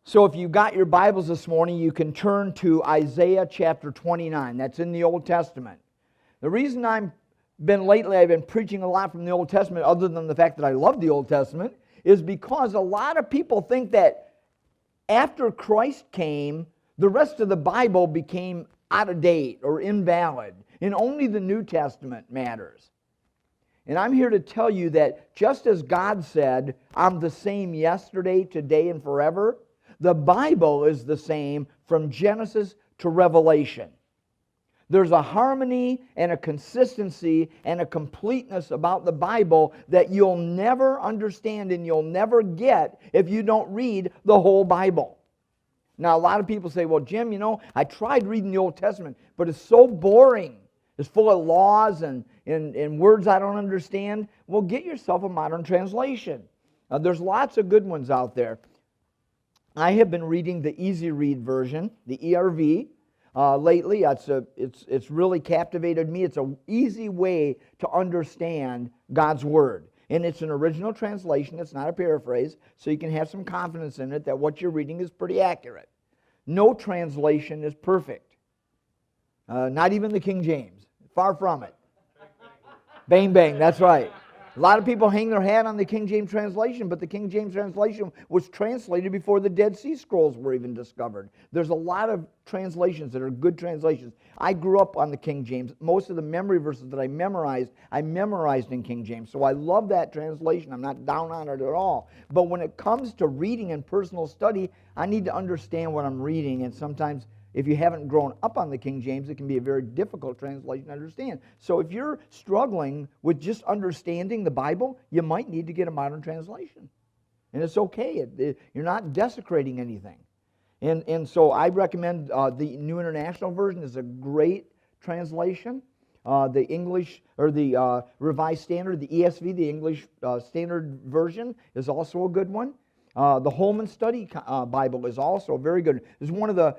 So if you got your Bibles this morning, you can turn to Isaiah chapter 29. That's in the Old Testament. The reason I've been preaching a lot from the Old Testament, other than the fact that I love the Old Testament, is because a lot of people think that after Christ came, the rest of the Bible became out of date or invalid, and only the New Testament matters. And I'm here to tell you that just as God said, I'm the same yesterday, today, and forever, the Bible is the same from Genesis to Revelation. There's a harmony and a consistency and a completeness about the Bible that you'll never understand and you'll never get if you don't read the whole Bible. Now, a lot of people say, well, Jim, I tried reading the Old Testament, but it's so boring. It's full of laws and words I don't understand. Well, get yourself a modern translation. There's lots of good ones out there. I have been reading the Easy Read version, the ERV, lately. It's really captivated me. It's an easy way to understand God's Word. And it's an original translation. It's not a paraphrase, so you can have some confidence in it that what you're reading is pretty accurate. No translation is perfect. Not even the King James. Far from it. Bang, bang, that's right. A lot of people hang their hat on the King James translation, but the King James translation was translated before the Dead Sea Scrolls were even discovered. There's a lot of translations that are good translations. I grew up on the King James. Most of the memory verses that I memorized in King James. So I love that translation. I'm not down on it at all. But when it comes to reading and personal study, I need to understand what I'm reading, and sometimes if you haven't grown up on the King James, it can be a very difficult translation to understand. So if you're struggling with just understanding the Bible, you might need to get a modern translation. And it's okay. You're not desecrating anything. And so I recommend the New International Version is a great translation. The English, or the Revised Standard, the ESV, the English Standard Version, is also a good one. The Holman Study Bible is also very good. It's one of the...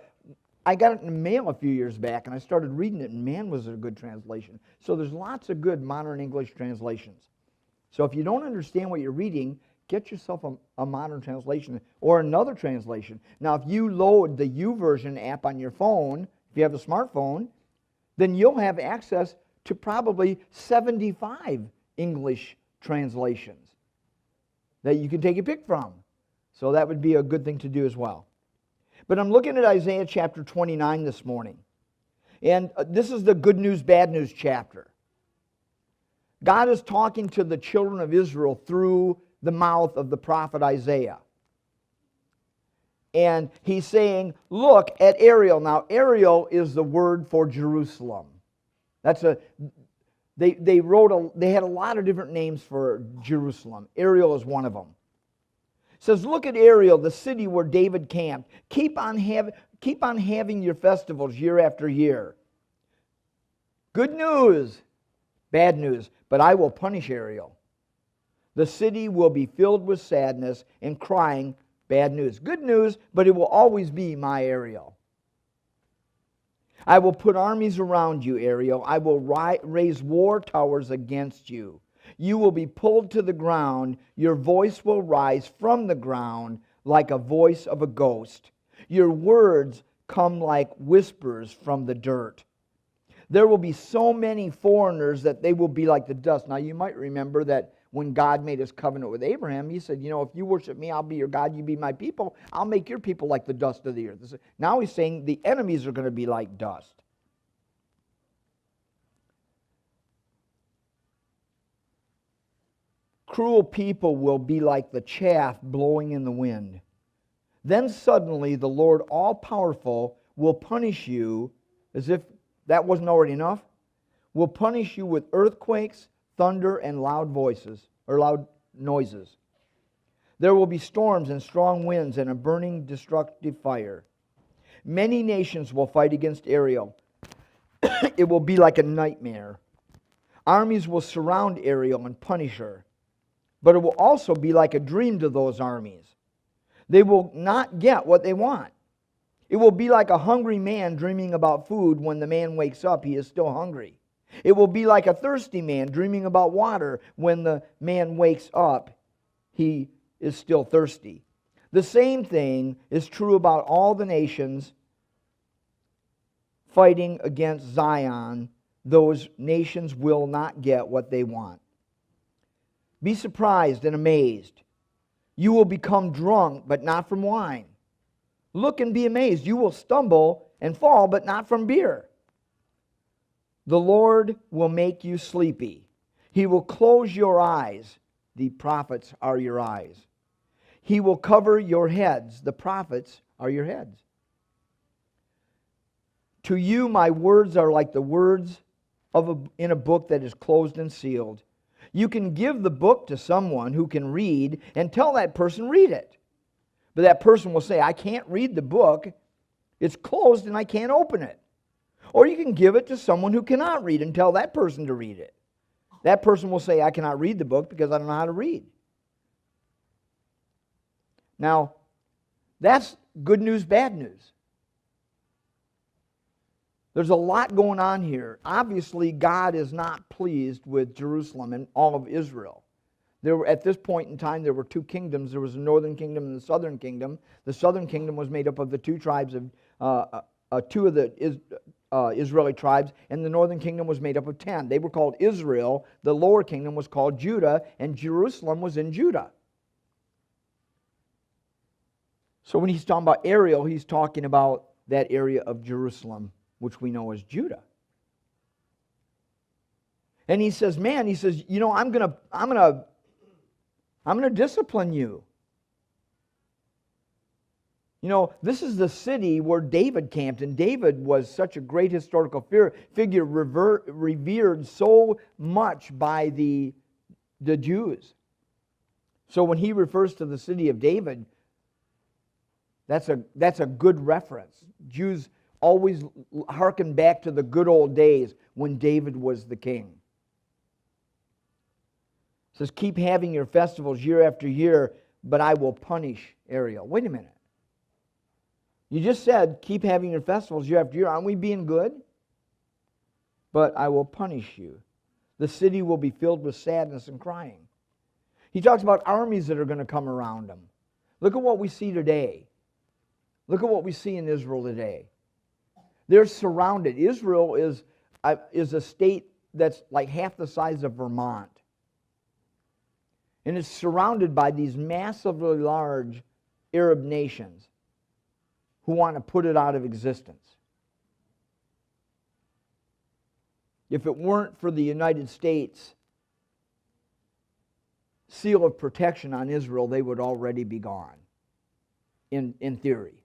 I got it in the mail a few years back, and I started reading it, and man, was it a good translation. So there's lots of good modern English translations. So if you don't understand what you're reading, get yourself a modern translation or another translation. Now, if you load the YouVersion app on your phone, if you have a smartphone, then you'll have access to probably 75 English translations that you can take a pick from. So that would be a good thing to do as well. But I'm looking at Isaiah chapter 29 this morning. And this is the good news, bad news chapter. God is talking to the children of Israel through the mouth of the prophet Isaiah. And he's saying, look at Ariel. Now, Ariel is the word for Jerusalem. They had a lot of different names for Jerusalem. Ariel is one of them. It says, look at Ariel, the city where David camped. Keep on having your festivals year after year. Good news, bad news, but I will punish Ariel. The city will be filled with sadness and crying, bad news. Good news, but it will always be my Ariel. I will put armies around you, Ariel. I will raise war towers against you. You will be pulled to the ground. Your voice will rise from the ground like a voice of a ghost. Your words come like whispers from the dirt. There will be so many foreigners that they will be like the dust. Now, you might remember that when God made his covenant with Abraham, he said, if you worship me, I'll be your God, you be my people. I'll make your people like the dust of the earth. Now he's saying the enemies are going to be like dust. Cruel people will be like the chaff blowing in the wind. Then suddenly the Lord all-powerful will punish you, as if that wasn't already enough, will punish you with earthquakes, thunder, and loud voices, or loud noises. There will be storms and strong winds and a burning, destructive fire. Many nations will fight against Ariel. It will be like a nightmare. Armies will surround Ariel and punish her. But it will also be like a dream to those armies. They will not get what they want. It will be like a hungry man dreaming about food. When the man wakes up, he is still hungry. It will be like a thirsty man dreaming about water. When the man wakes up, he is still thirsty. The same thing is true about all the nations fighting against Zion. Those nations will not get what they want. Be surprised and amazed. You will become drunk, but not from wine. Look and be amazed. You will stumble and fall, but not from beer. The Lord will make you sleepy. He will close your eyes. The prophets are your eyes. He will cover your heads. The prophets are your heads. To you my words are like the words in a book that is closed and sealed. You can give the book to someone who can read and tell that person, read it. But that person will say, I can't read the book. It's closed and I can't open it. Or you can give it to someone who cannot read and tell that person to read it. That person will say, I cannot read the book because I don't know how to read. Now, that's good news, bad news. There's a lot going on here. Obviously, God is not pleased with Jerusalem and all of Israel. At this point in time, there were two kingdoms. There was the northern kingdom and the southern kingdom. The southern kingdom was made up of the two tribes of two of the Israeli tribes, and the northern kingdom was made up of 10. They were called Israel. The lower kingdom was called Judah, and Jerusalem was in Judah. So when he's talking about Ariel, he's talking about that area of Jerusalem, which we know as Judah. And he says, man, you know, I'm gonna discipline you. You know, this is the city where David camped, and David was such a great historical figure, revered so much by the Jews. So when he refers to the city of David, that's a good reference. Jews always hearken back to the good old days when David was the king. It says, keep having your festivals year after year, but I will punish Ariel. Wait a minute. You just said, keep having your festivals year after year. Aren't we being good? But I will punish you. The city will be filled with sadness and crying. He talks about armies that are going to come around them. Look at what we see today. Look at what we see in Israel today. They're surrounded. Israel is a state that's like half the size of Vermont. And it's surrounded by these massively large Arab nations who want to put it out of existence. If it weren't for the United States seal of protection on Israel, they would already be gone, in theory.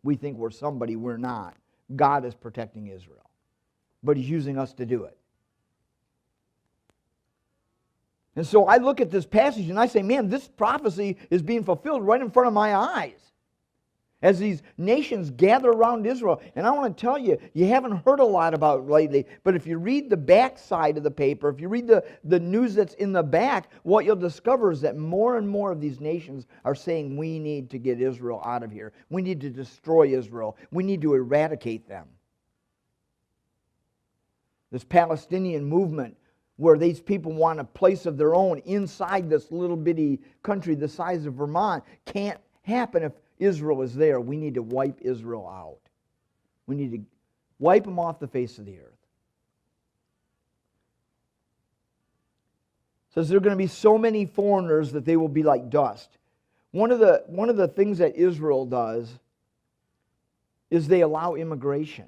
We think we're somebody, we're not. God is protecting Israel. But He's using us to do it. And so I look at this passage and I say, man, this prophecy is being fulfilled right in front of my eyes. As these nations gather around Israel. And I want to tell you, you haven't heard a lot about it lately, but if you read the back side of the paper, if you read the news that's in the back, what you'll discover is that more and more of these nations are saying, we need to get Israel out of here. We need to destroy Israel. We need to eradicate them. This Palestinian movement, where these people want a place of their own inside this little bitty country the size of Vermont, can't happen if Israel is there. We need to wipe Israel out. We need to wipe them off the face of the earth. It says there are going to be so many foreigners that they will be like dust. One of the things that Israel does is they allow immigration.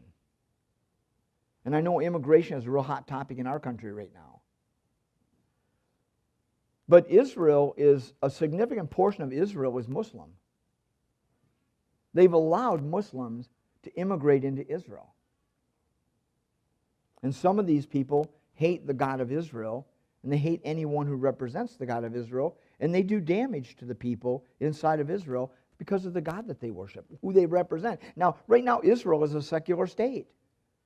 And I know immigration is a real hot topic in our country right now. But Israel is, a significant portion of Israel is Muslim. They've allowed Muslims to immigrate into Israel. And some of these people hate the God of Israel, and they hate anyone who represents the God of Israel, and they do damage to the people inside of Israel because of the God that they worship, who they represent. Now, right now, Israel is a secular state.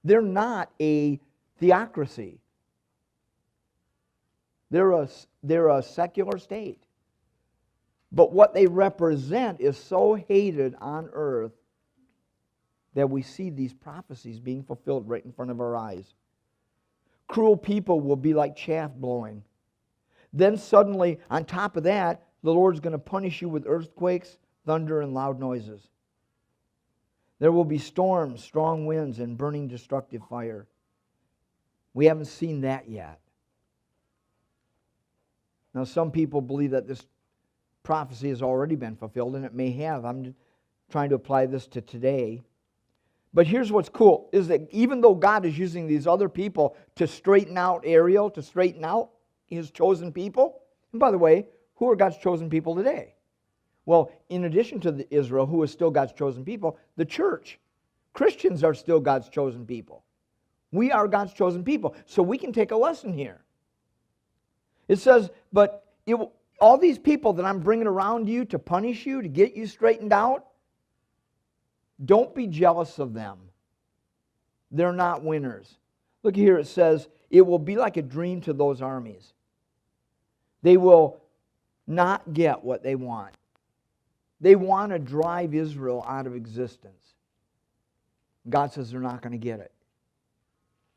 They're not a theocracy. They're a secular state. But what they represent is so hated on earth that we see these prophecies being fulfilled right in front of our eyes. Cruel people will be like chaff blowing. Then suddenly, on top of that, the Lord's going to punish you with earthquakes, thunder, and loud noises. There will be storms, strong winds, and burning destructive fire. We haven't seen that yet. Now, some people believe that this prophecy has already been fulfilled, and it may have. I'm trying to apply this to today. But here's what's cool, is that even though God is using these other people to straighten out Ariel, to straighten out His chosen people, and by the way, who are God's chosen people today? Well, in addition to Israel, who is still God's chosen people, the church. Christians are still God's chosen people. We are God's chosen people. So we can take a lesson here. It says, but all these people that I'm bringing around you to punish you, to get you straightened out, don't be jealous of them. They're not winners. Look here, it says, it will be like a dream to those armies. They will not get what they want. They want to drive Israel out of existence. God says they're not going to get it.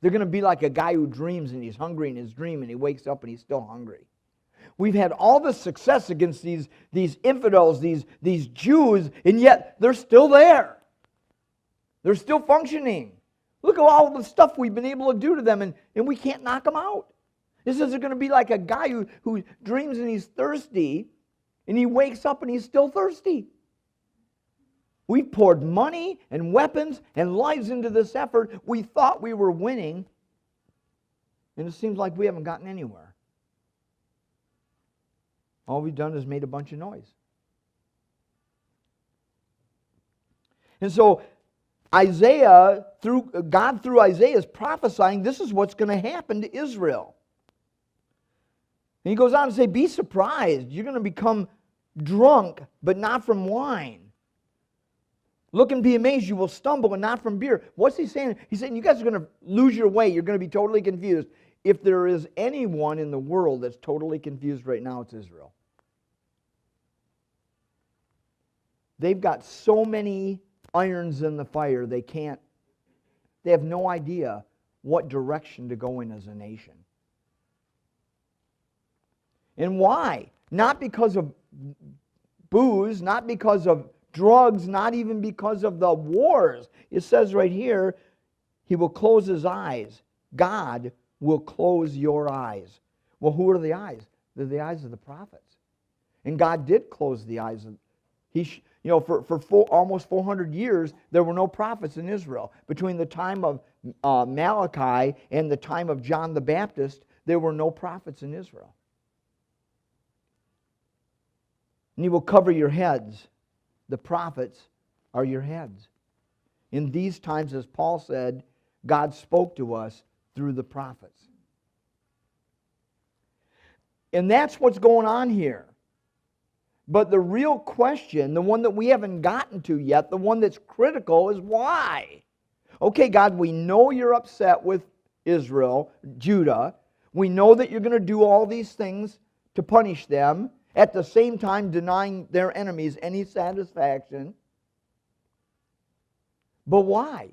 They're going to be like a guy who dreams and he's hungry in his dream and he wakes up and he's still hungry. We've had all this success against these infidels, these Jews, and yet they're still there. They're still functioning. Look at all the stuff we've been able to do to them, and we can't knock them out. This is going to be like a guy who dreams and he's thirsty, and he wakes up and he's still thirsty. We've poured money and weapons and lives into this effort. We thought we were winning, and it seems like we haven't gotten anywhere. All we've done is made a bunch of noise. And so God through Isaiah is prophesying this is what's going to happen to Israel. And he goes on to say, be surprised. You're going to become drunk, but not from wine. Look and be amazed. You will stumble, and not from beer. What's he saying? He's saying you guys are going to lose your way. You're going to be totally confused. If there is anyone in the world that's totally confused right now, it's Israel. They've got so many irons in the fire, they have no idea what direction to go in as a nation. And why? Not because of booze, not because of drugs, not even because of the wars. It says right here, He will close His eyes. God will close your eyes. Well, who are the eyes? They're the eyes of the prophets. And God did close the eyes of for almost 400 years, there were no prophets in Israel. Between the time of Malachi and the time of John the Baptist, there were no prophets in Israel. And He will cover your heads. The prophets are your heads. In these times, as Paul said, God spoke to us through the prophets. And that's what's going on here. But the real question, the one that we haven't gotten to yet, the one that's critical, is why? Okay, God, we know you're upset with Israel, Judah. We know that you're going to do all these things to punish them, at the same time denying their enemies any satisfaction. But why?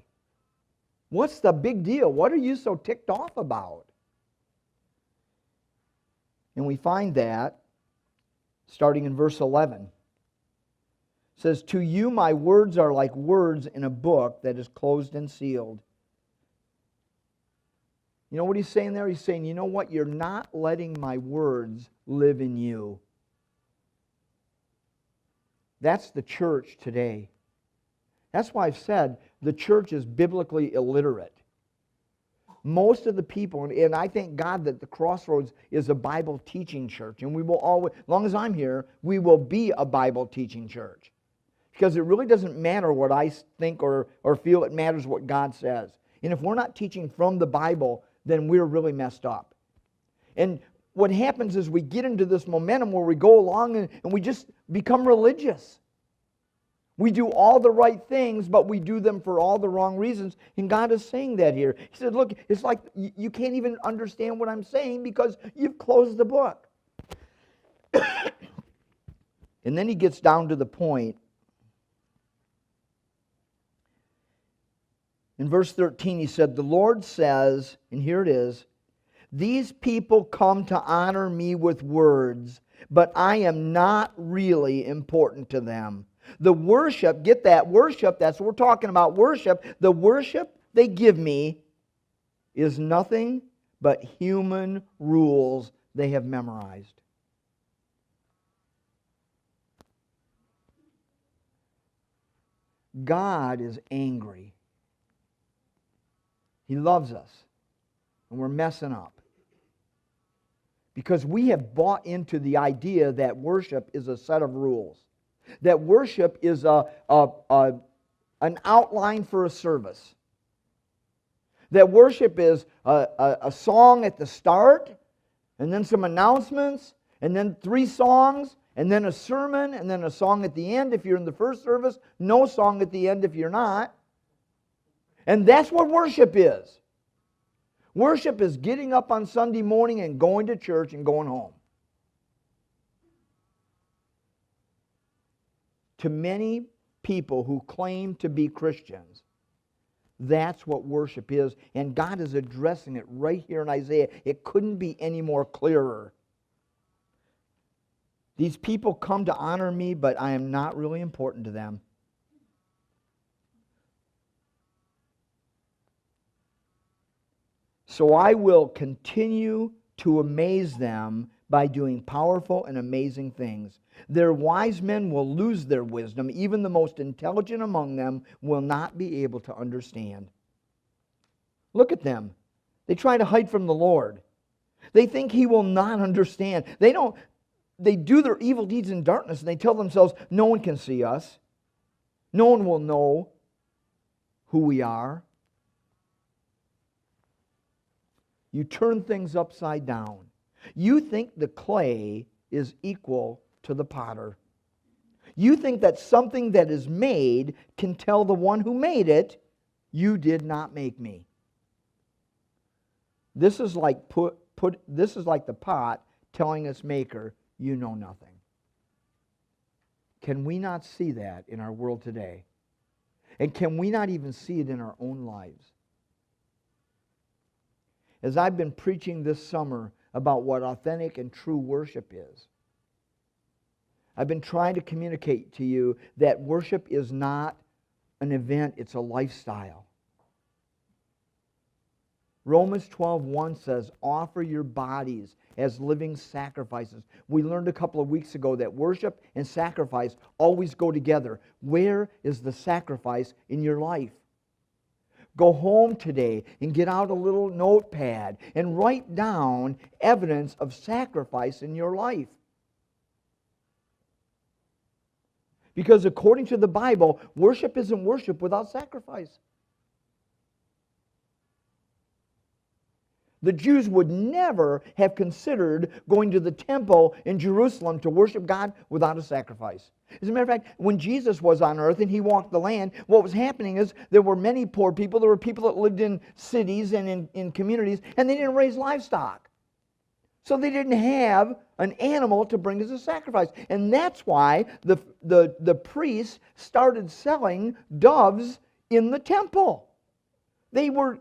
What's the big deal? What are you so ticked off about? And we find that starting in verse 11. It says, to you my words are like words in a book that is closed and sealed. You know what he's saying there? He's saying, you know what? You're not letting my words live in you. That's the church today. That's why I've said the church is biblically illiterate. Most of the people, and I thank God that the Crossroads is a Bible teaching church, and we will always, as long as I'm here, we will be a Bible teaching church. Because it really doesn't matter what I think or feel, it matters what God says. And if we're not teaching from the Bible, then we're really messed up. And what happens is we get into this momentum where we go along and we just become religious. We do all the right things, but we do them for all the wrong reasons. And God is saying that here. He said, look, it's like you can't even understand what I'm saying because you've closed the book. And then he gets down to the point. In verse 13, he said, the Lord says, and here it is, these people come to honor me with words, but I am not really important to them. The worship, get that, worship, that's what we're talking about, worship. The worship they give me is nothing but human rules they have memorized. God is angry. He loves us, and we're messing up. Because we have bought into the idea that worship is a set of rules. That worship is an outline for a service. That worship is a song at the start, and then some announcements, and then 3 songs, and then a sermon, and then a song at the end if you're in the first service, no song at the end if you're not. And that's what worship is. Worship is getting up on Sunday morning and going to church and going home. To many people who claim to be Christians, that's what worship is. And God is addressing it right here in Isaiah. It couldn't be any more clearer. These people come to honor me, but I am not really important to them. So I will continue to amaze them by doing powerful and amazing things. Their wise men will lose their wisdom. Even the most intelligent among them will not be able to understand. Look at them. They try to hide from the Lord. They think He will not understand. They do their evil deeds in darkness, and they tell themselves, no one can see us. No one will know who we are. You turn things upside down. You think the clay is equal to the potter. You think that something that is made can tell the one who made it, you did not make me. This is like this is like the pot telling its maker, you know nothing. Can we not see that in our world today? And can we not even see it in our own lives? As I've been preaching this summer about what authentic and true worship is, I've been trying to communicate to you that worship is not an event, it's a lifestyle. Romans 12:1 says, offer your bodies as living sacrifices. We learned a couple of weeks ago that worship and sacrifice always go together. Where is the sacrifice in your life? Go home today and get out a little notepad and write down evidence of sacrifice in your life. Because according to the Bible, worship isn't worship without sacrifice. The Jews would never have considered going to the temple in Jerusalem to worship God without a sacrifice. As a matter of fact, when Jesus was on earth and He walked the land, what was happening is there were many poor people. There were people that lived in cities and in communities, and they didn't raise livestock. So they didn't have an animal to bring as a sacrifice. And that's why the priests started selling doves in the temple. They were,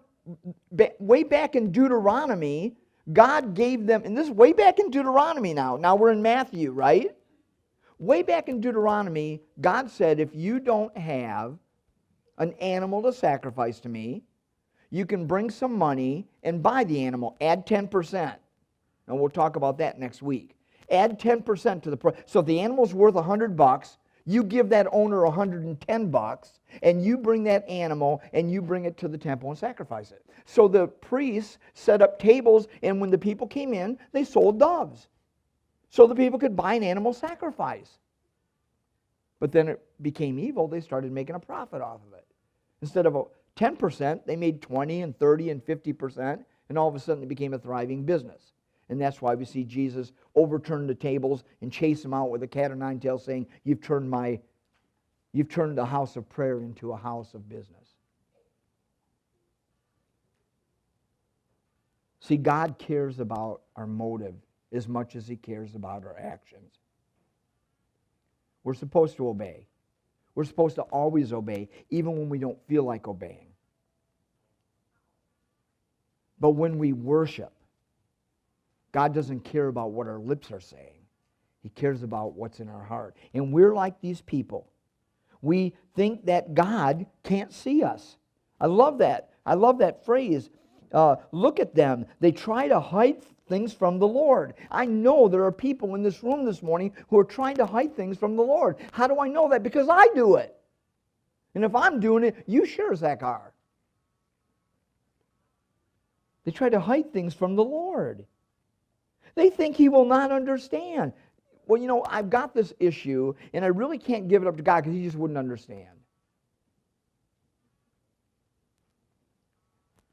way back in Deuteronomy, God gave them, and this is way back in Deuteronomy now. Now we're in Matthew, right? Way back in Deuteronomy, God said, if you don't have an animal to sacrifice to me, you can bring some money and buy the animal. Add 10%. And we'll talk about that next week. Add 10% to the price. So if the animal's worth $100, you give that owner $110, and you bring that animal and you bring it to the temple and sacrifice it. So the priests set up tables, and when the people came in, they sold doves. So the people could buy an animal sacrifice. But then it became evil. They started making a profit off of it. Instead of 10%, they made 20 and 30 and 50%, and all of a sudden it became a thriving business. And that's why we see Jesus overturn the tables and chase them out with a cat o' nine tails, saying, you've turned the house of prayer into a house of business. See, God cares about our motive as much as He cares about our actions. We're supposed to obey. We're supposed to always obey, even when we don't feel like obeying. But when we worship, God doesn't care about what our lips are saying. He cares about what's in our heart. And we're like these people. We think that God can't see us. I love that. I love that phrase. Look at them. They try to hide things from the Lord. I know there are people in this room this morning who are trying to hide things from the Lord. How do I know that? Because I do it. And if I'm doing it, you sure as heck are. They try to hide things from the Lord. They think He will not understand. Well, I've got this issue, and I really can't give it up to God because He just wouldn't understand.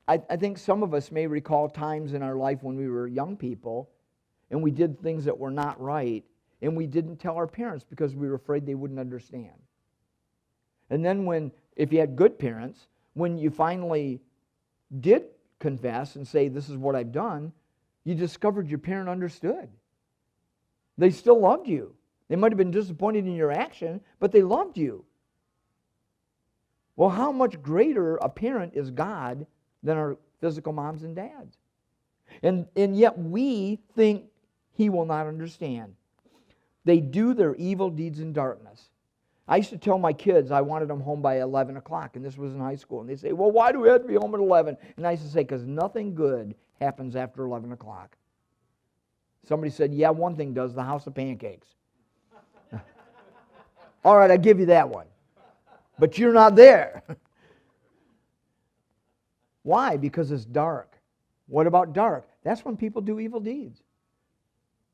I think some of us may recall times in our life when we were young people, and we did things that were not right, and we didn't tell our parents because we were afraid they wouldn't understand. And then if you had good parents, when you finally did confess and say, this is what I've done, you discovered your parent understood. They still loved you. They might have been disappointed in your action, but they loved you. Well, how much greater a parent is God than our physical moms and dads? And yet we think He will not understand. They do their evil deeds in darkness. I used to tell my kids I wanted them home by 11 o'clock, and this was in high school. And they say, well, why do we have to be home at 11? And I used to say, because nothing good happens after 11 o'clock. Somebody said, yeah, one thing does, the house of pancakes. All right, I give you that one. But you're not there. Why? Because it's dark. What about dark? That's when people do evil deeds.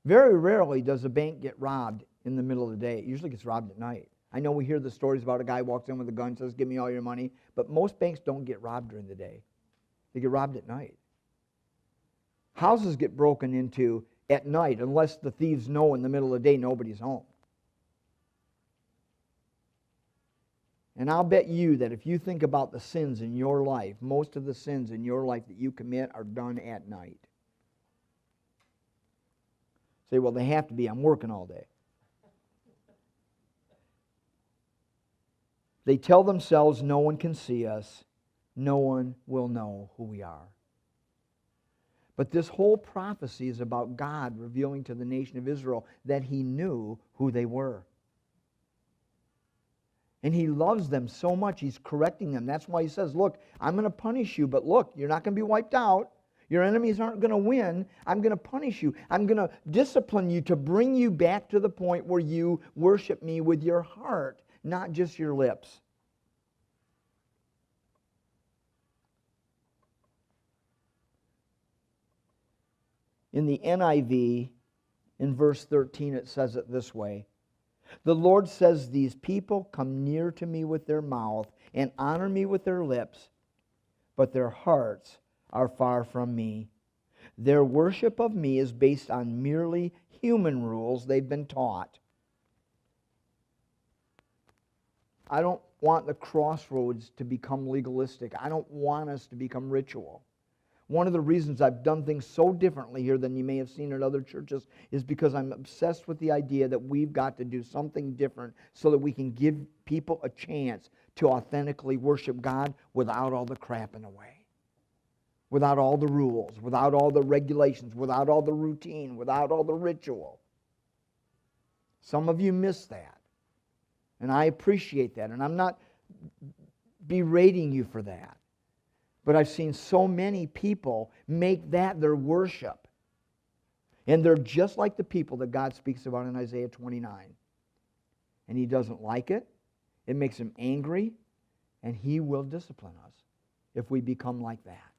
Very rarely does a bank get robbed in the middle of the day. It usually gets robbed at night. I know we hear the stories about a guy walks in with a gun and says, give me all your money. But most banks don't get robbed during the day. They get robbed at night. Houses get broken into at night unless the thieves know in the middle of the day nobody's home. And I'll bet you that if you think about the sins in your life, most of the sins in your life that you commit are done at night. Say, well, they have to be. I'm working all day. They tell themselves no one can see us. No one will know who we are. But this whole prophecy is about God revealing to the nation of Israel that He knew who they were. And He loves them so much, He's correcting them. That's why He says, look, I'm going to punish you, but look, you're not going to be wiped out. Your enemies aren't going to win. I'm going to punish you. I'm going to discipline you to bring you back to the point where you worship me with your heart, not just your lips. In the NIV, in verse 13, it says it this way. The Lord says, these people come near to me with their mouth and honor me with their lips, but their hearts are far from me. Their worship of me is based on merely human rules they've been taught. I don't want the Crossroads to become legalistic. I don't want us to become ritual. One of the reasons I've done things so differently here than you may have seen at other churches is because I'm obsessed with the idea that we've got to do something different so that we can give people a chance to authentically worship God without all the crap in the way. Without all the rules, without all the regulations, without all the routine, without all the ritual. Some of you miss that. And I appreciate that. And I'm not berating you for that. But I've seen so many people make that their worship. And they're just like the people that God speaks about in Isaiah 29. And He doesn't like it. It makes Him angry. And He will discipline us if we become like that.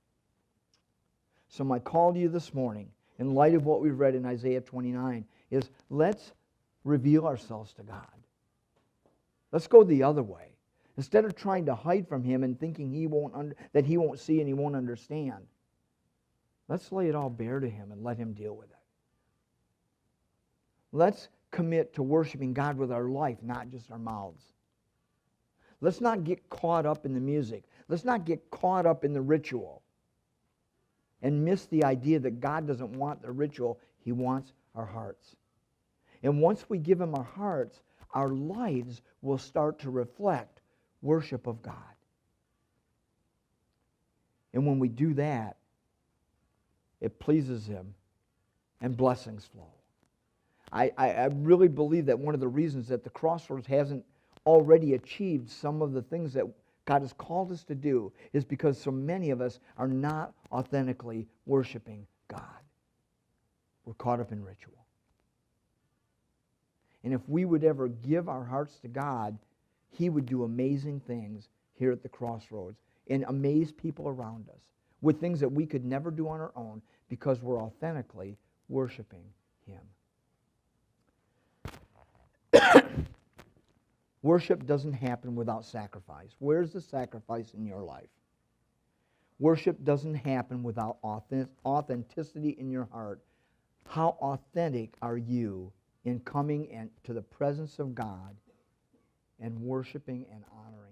So my call to you this morning, in light of what we've read in Isaiah 29, is let's reveal ourselves to God. Let's go the other way. Instead of trying to hide from Him and thinking that He won't see and He won't understand, let's lay it all bare to Him and let Him deal with it. Let's commit to worshiping God with our life, not just our mouths. Let's not get caught up in the music. Let's not get caught up in the ritual and miss the idea that God doesn't want the ritual. He wants our hearts. And once we give Him our hearts, our lives will start to reflect worship of God. And when we do that, it pleases Him and blessings flow. I really believe that one of the reasons that the Crossroads hasn't already achieved some of the things that God has called us to do is because so many of us are not authentically worshiping God. We're caught up in ritual. And if we would ever give our hearts to God, He would do amazing things here at the Crossroads and amaze people around us with things that we could never do on our own because we're authentically worshiping Him. Worship doesn't happen without sacrifice. Where's the sacrifice in your life? Worship doesn't happen without authenticity in your heart. How authentic are you in coming to the presence of God and worshiping and honoring